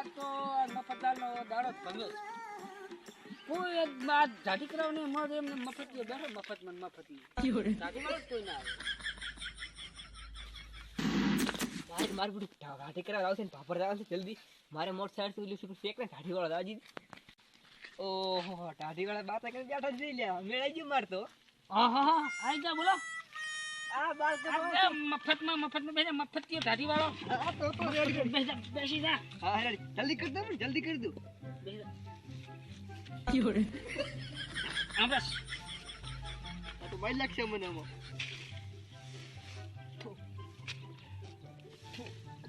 આજ તો મફતલાલનો દાડો ભમ્યો છે. કોઈ એક બાદ જાડી કરાવને મળે એમને મફતી બેઠો મફતમાં મફતી જાડી મળે કોઈ ના આવે. મારે બધું ઘાટી કરાવ આવશે ને પાપડ આવશે જલ્દી મારે મોટર સાઈડ સુધી શેક ને ઘાટી વાળો દાજી. ઓહો ઢાઢી વાળા બાત કરીને બેઠા જઈ લ્યા મેળાઈ ગયું માર તો. હા હા હા આઈ જા બોલો. આ બાર મફતમાં બેસે મફતીઓ ઢાઢી વાળો. હા તો રેડી બેસી જા. હા રેડી જલ્દી કરી દઉં જલ્દી કરી દઉં. આમ બસ આ તો મારી લાગશે મને આમાં.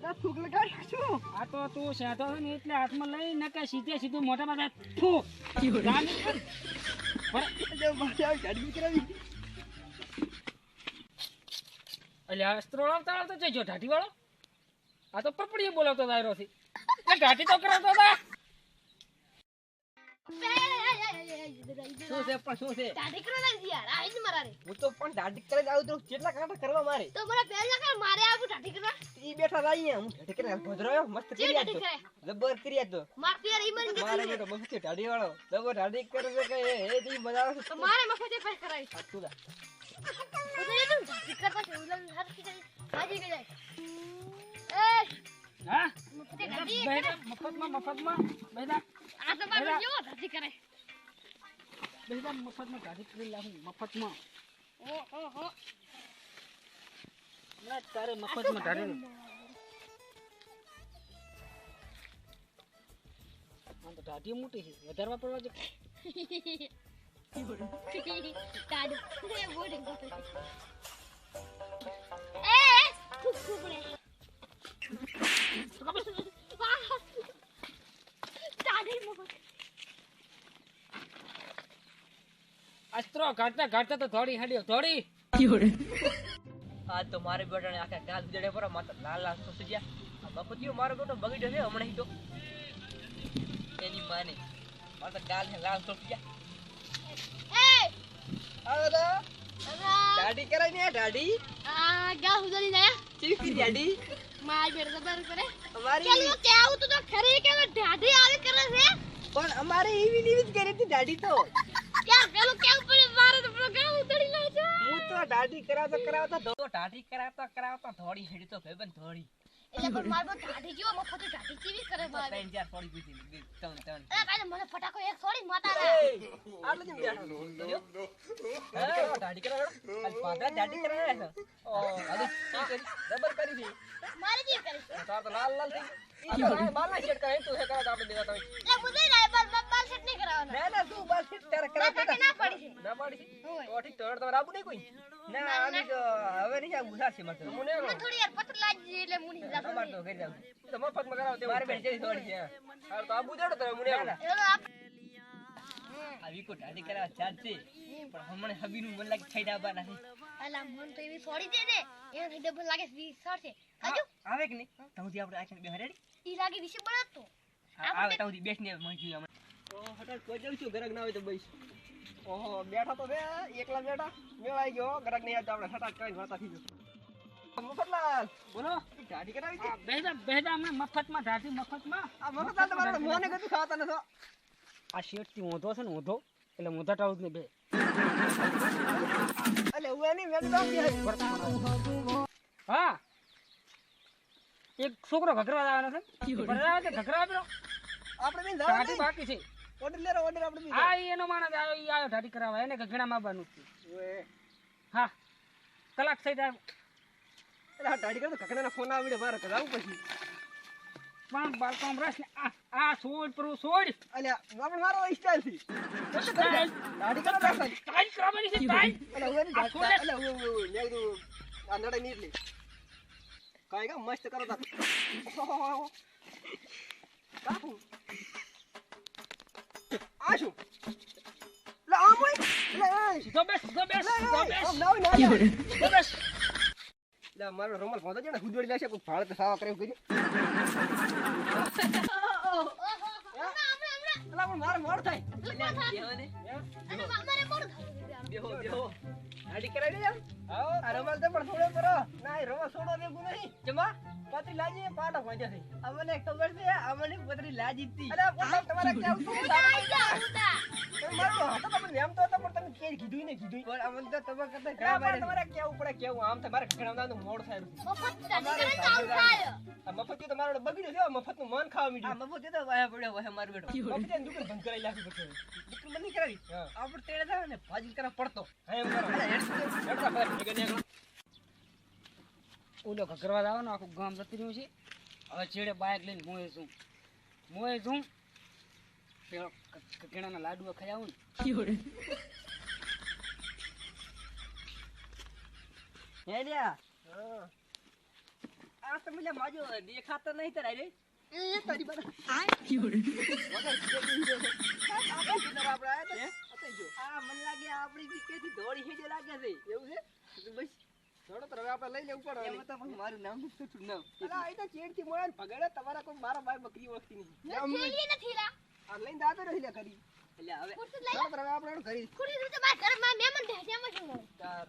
ના ફૂક લગાડી છું. આ તો તું સેઠો છે ને એટલે હાથમાં લઈ નકે સીધું મોટા પાસે ફૂ ગામી કર. ગાડી કરાવી એટલે અસ્ત્રો લાવતા જજો ઢાઢી વાળો. આ તો પપડીએ બોલાવતો દાયરો છે ઢાઢી તો કરાવતો હતા. શું છે પણ શું છે ઢાઢી કરવા લાગી યાર આ જ મારા રે હું તો પણ ઢાઢી કરે આવું તો કેટલા કાંટા કરવા મારે તો મને પહેલા કર મારે આવું ઢાઢી કરવા ઈ બેઠા રહી હું ઢાઢી કરે ભદ્રોયો મસ્ત કરી આતો જબર કરી આતો માર યાર ઈ મને મારે બેટો મસ્ત ઢાઢી વાળો જબર ઢાઢી કરે છે કે એ દી મજા આવે તો મારે મફતે પાસ કરાવી સાચું દા તો એ તો ઢાઢી કરતા છે ઉલન હર કી જાય હાજી કે જાય એ હા મફતે ઢાઢી મફતમાં બેદા આ તો મારે જો ઢાઢી કરે મફતમાં ઢાઢી કરી લાવું મફતમાં. ઓહો ના તારે મફતમાં ઢાઢી આ તો ઢાઢી મોટી છે વધારવા પડવા છે. ટાડ એ બોડી એ ફૂફૂડે ટાડી મો અસ્ત્રો કાઢતા તો થોડી હડ્યો થોડી. આ તો મારે બેટાને આખા ગાલ ઉજડે પર માતા લાલ લાલ સોસી ગયા. આ બપતિયો મારો બેટો બગડ્યો છે હમણાં ઈ તો એની માને મારા તો ગાલ હે લાલ સોસી ગયા. એ આવો તો અરા ઢાઢી કરાય ને ઢાઢી આ ગા હુદરી જાય ચીકી ઢાઢી માર બેર જબર કરે અમારી કેલો કેવું તો ખરી કે ઢાઢી આવી કરે છે પણ અમારે એવી નીવી જ કરી હતી ઢાઢી તો ક્યાં પેલું કેવું પડે મારે તો ગા ઉતરી લે છે હું તો ઢાઢી કરાવતા ઢાઢી કરાવતા ધોડી હેડી તો ભાઈબંધ ધોડી એટલે પણ માર બો ઢાઢી જેવો મફત ઢાઢી કેવી કરે મારે ત્રણ ચાર થોડી પીધી ત્રણ એ કાલે મને ફટાકો એક છોડી માતા રે આટલું જ બેઠો હા ઢાઢી કરાવ અલ પાદા ઢાઢી કરાવે ઓ અરે જબર કરી દી મારે જી કરી તાર તો લાલ લાલ થઈ ગઈ બાલ ના સેટ કરે તું હે કરા આપણે દેવા તો એ મુજે ના બાલ સેટ નહીં કરાવવાનો ના ના તું બાલ સેટ તારે કરા ના પડી છે ના પડી હોય તો ઠીક તો તમારે આબુ નહીં કોઈ ના આની તો હવે નહીં આ ઉધાર છે મારે મને મને થોડી યાર પત્ર લાગી એટલે મુની જા અમાર તો ઘરે જાવ તો મફત માં કરાવ તે મારે બેન જઈ થોડી છે હાલ તો આબુ દેડો તો મને એલો આપ આવી કો ઢાઢી કરાવ ચાલશે પણ હમણે હબીનું મન લાગે થઈ ડાબા નથી અલા મન તો એવી છોડી દે ને એ ડબલ લાગે 20 છે હજુ આવે કે નહીં તઉથી આપણે આખને બે રેડી ઈ લાગે વિશે બળતો આવે તઉથી બેસને મજી અમે ઓ હટાડ કોઈ જાવ છું ગરક ના હોય તો બઈશ ઓહો બેઠા તો બે એકલા બેઠા મેળાઈ ગયો ગરક નહીં આવતો આપણે હટાડ કરીને વાતા થઈ ગયો મફતલાલ બોલો ઢાઢી કરાવી છે બેદા અમે મફતમાં ઢાઢી મફતમાં. આ મફતલાલ તમારે મોને કતું ખાતા નતો આ શેઠથી ઊંધો છે ને ઊંધો એટલે ઊંધા ટાળું જ ને બે અલે હું એની મેં તો હા એક છોકરો ઘઘરા આવવાનો છે ઘઘરા આપેલો આપણે બેન ઢાઢી બાકી છે. ઓર્ડર લેરો ઓર્ડર આપણે બી આ એનો માણસ આવ્યો ઈ આવ્યો ઢાઢી કરાવવા એને ઘઘરામાં આવવાનું છે. ઓએ હા કલાક થઈ જાય એટલે આ ઢાઢી કરે તો કકડાના ફોન આવીને મારે તો આવું પછી પણ બાળકો રસ ને આ છોડ પર છોડ અલે આપણે મારો સ્ટાઈલ થી ઢાઢી કરે રાખો ટાઈમ કરાવવાની છે ટાઈમ. અલે હું એની ઢાઢી અલે હું મેં કીધું આ નડે નહીં એટલે કાઈ કા મસ્ત કરો તા બાપુ આ શું લે આમ હોય લે સીધો બેસ આમ લે મારો રોમલ ફોટો છે ને હુદવડી લાગશે કોઈ ભાડે તો સાવા કરે કર્યું અલા પણ મારે મોડ થાય બેહો ને અને મારે મોડ બેહો ઢાઢી કરાવી દે આવો આ રમલ તો પણ થોડો કરો ના એ રમો છોડો દેવું નહીં જમા પતરી લાજી પાટો વાંચે છે અમને ખબર છે અમને પતરી લાજી હતી અરે પોતા તમારે કેવું શું મારો તો તમે એમ તો પણ તમે કે કીધું ને કીધું પણ અમને તો તમે કરતા ઘણા મારે તમારે કેવું પડે કેવું આમ તમારે ઘણા મોડ થાય મફત ચાલી કરે તો આવું થાય આ મફત તો મારો બગડી ગયો મફત નું મન ખાવા મીઠું આ મફત તો વાયા પડ્યો વાયા માર બેઠો મફત ને દુકાન બંધ કરાવી લાખી પડશે દુકાન બંધ કરાવી આપણે તેડે થાય ને ભાજી કરા પડતો હા એમ કરો હેડતા ભાઈ ઓલો ઘરવા આવો ને આખું ગામ જતી રહ્યું છે હવે છેડે બાઇક લઈને મોએ છું પેલો કેણાના લાડુઓ ખાઈ આવું ને હે લ્યા આ તમે લ્યા માજો દેખાતા નહીં તારે રે એ તારી બada આ મન લાગે આપણી બીકેથી દોડી હેજે લાગે છે એવું છે બસ થોડો તો હવે આપણે લઈ લેવું પડે એમાં તો પછી મારું નામ શું નામ અલા આ તો ચેડથી મોળા ભગડે તમારા કોઈ મારા બાય બકરી ઓળખતી નથી થેલી નથી લા આ લઈને દાતો રહી લે કરી એટલે હવે થોડો તો હવે આપણે કરી ખુડી તો બાર ઘરમાં મહેમાન છે તેમ શું તાર